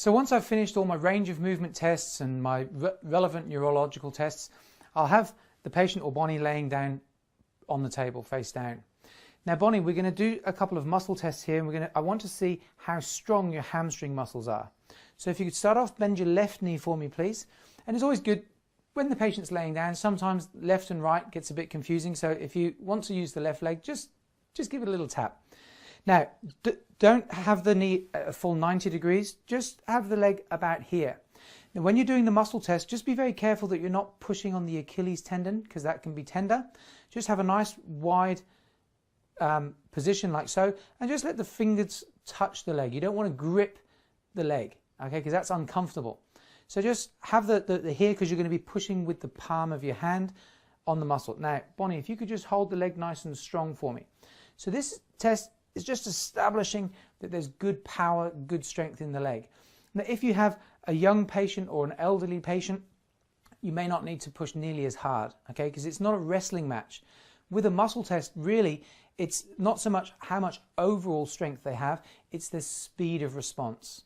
So once I've finished all my range of movement tests and my relevant neurological tests, I'll have the patient or Bonnie laying down on the table face down. Now Bonnie, we're going to do a couple of muscle tests here, and I want to see how strong your hamstring muscles are. So if you could start off, bend your left knee for me please. And it's always good when the patient's laying down, sometimes left and right gets a bit confusing, so if you want to use the left leg, just give it a little tap. Now, don't have the knee at a full 90 degrees, just have the leg about here. Now, when you're doing the muscle test, just be very careful that you're not pushing on the Achilles tendon, because that can be tender. Just have a nice wide position like so, and just let the fingers touch the leg. You don't want to grip the leg, okay, because that's uncomfortable. So just have the here, because you're going to be pushing with the palm of your hand on the muscle. Now, Bonnie, if you could just hold the leg nice and strong for me. So this test is just establishing that there's good power, good strength in the leg. Now, if you have a young patient or an elderly patient, you may not need to push nearly as hard, okay, because it's not a wrestling match. With a muscle test, really, it's not so much how much overall strength they have, it's the speed of response.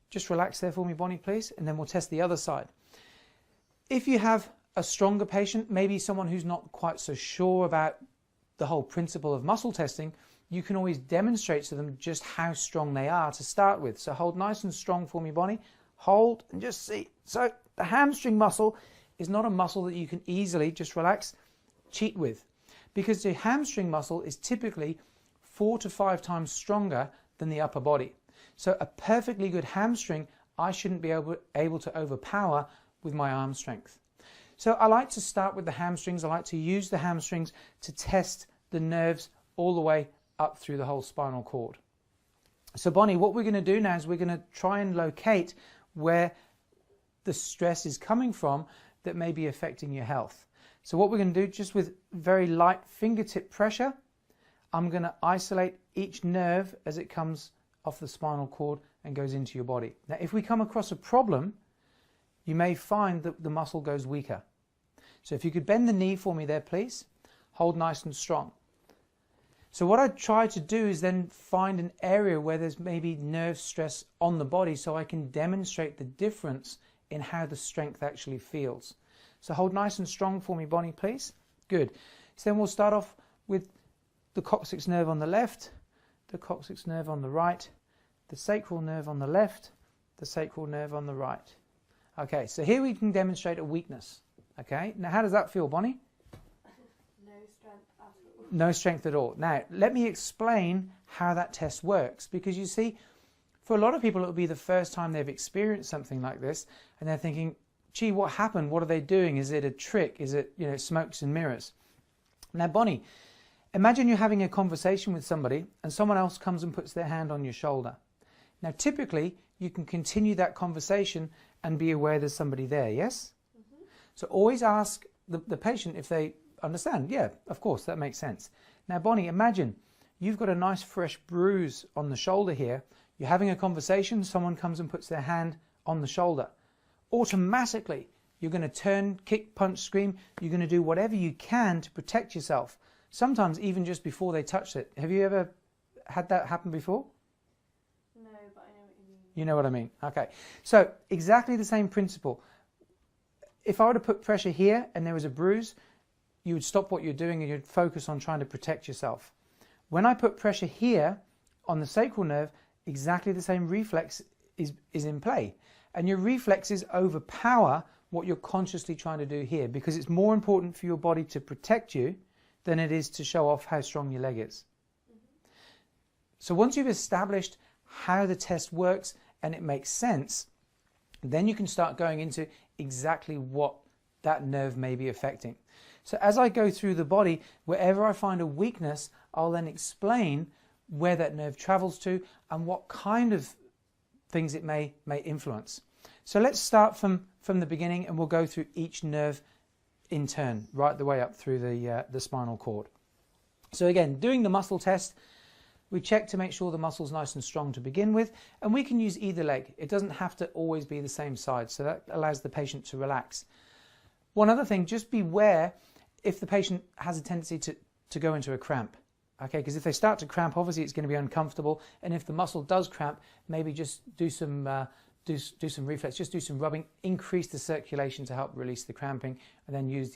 Just relax there for me, Bonnie, please, and then we'll test the other side. If you have a stronger patient, maybe someone who's not quite so sure about the whole principle of muscle testing, you can always demonstrate to them just how strong they are to start with. So hold nice and strong for me, Bonnie. Hold and just see. So the hamstring muscle is not a muscle that you can easily, just relax, cheat with, because the hamstring muscle is typically 4 to 5 times stronger than the upper body. So a perfectly good hamstring, I shouldn't be able to overpower with my arm strength. So I like to start with the hamstrings. I like to use the hamstrings to test the nerves all the way up through the whole spinal cord. So Bonnie, what we're going to do now is we're going to try and locate where the stress is coming from that may be affecting your health. So what we're going to do, just with very light fingertip pressure, I'm going to isolate each nerve as it comes off the spinal cord and goes into your body. Now, if we come across a problem, you may find that the muscle goes weaker. So if you could bend the knee for me there, please. Hold nice and strong. So what I try to do is then find an area where there's maybe nerve stress on the body, so I can demonstrate the difference in how the strength actually feels. So hold nice and strong for me, Bonnie, please. Good. So then we'll start off with the coccyx nerve on the left, the coccyx nerve on the right, the sacral nerve on the left, the sacral nerve on the right. Okay, so here we can demonstrate a weakness. Okay, now how does that feel, Bonnie? No strength at all. No strength at all. Now, let me explain how that test works, because you see, for a lot of people, it will be the first time they've experienced something like this, and they're thinking, gee, what happened? What are they doing? Is it a trick? Is it, smokes and mirrors? Now, Bonnie, imagine you're having a conversation with somebody and someone else comes and puts their hand on your shoulder. Now, typically, you can continue that conversation and be aware there's somebody there, yes? Mm-hmm. So always ask the patient if they understand. Yeah, of course, that makes sense. Now, Bonnie, imagine you've got a nice fresh bruise on the shoulder here. You're having a conversation, someone comes and puts their hand on the shoulder. Automatically, you're going to turn, kick, punch, scream. You're going to do whatever you can to protect yourself, sometimes even just before they touch it. Have you ever had that happen before? No, but I know what you mean. You know what I mean? Okay. So exactly the same principle. If I were to put pressure here and there was a bruise, you would stop what you're doing and you'd focus on trying to protect yourself. When I put pressure here on the sacral nerve, exactly the same reflex is in play. And your reflexes overpower what you're consciously trying to do here, because it's more important for your body to protect you than it is to show off how strong your leg is. Mm-hmm. So once you've established how the test works and it makes sense, then you can start going into exactly what that nerve may be affecting. So as I go through the body, wherever I find a weakness, I'll then explain where that nerve travels to and what kind of things it may influence. So let's start from the beginning, and we'll go through each nerve in turn, right the way up through the spinal cord. So again, doing the muscle test, we check to make sure the muscle's nice and strong to begin with, and we can use either leg. It doesn't have to always be the same side, so that allows the patient to relax. One other thing, just beware if the patient has a tendency to go into a cramp. Okay, because if they start to cramp, obviously it's going to be uncomfortable, and if the muscle does cramp, maybe just do some reflex, just do some rubbing, increase the circulation to help release the cramping, and then use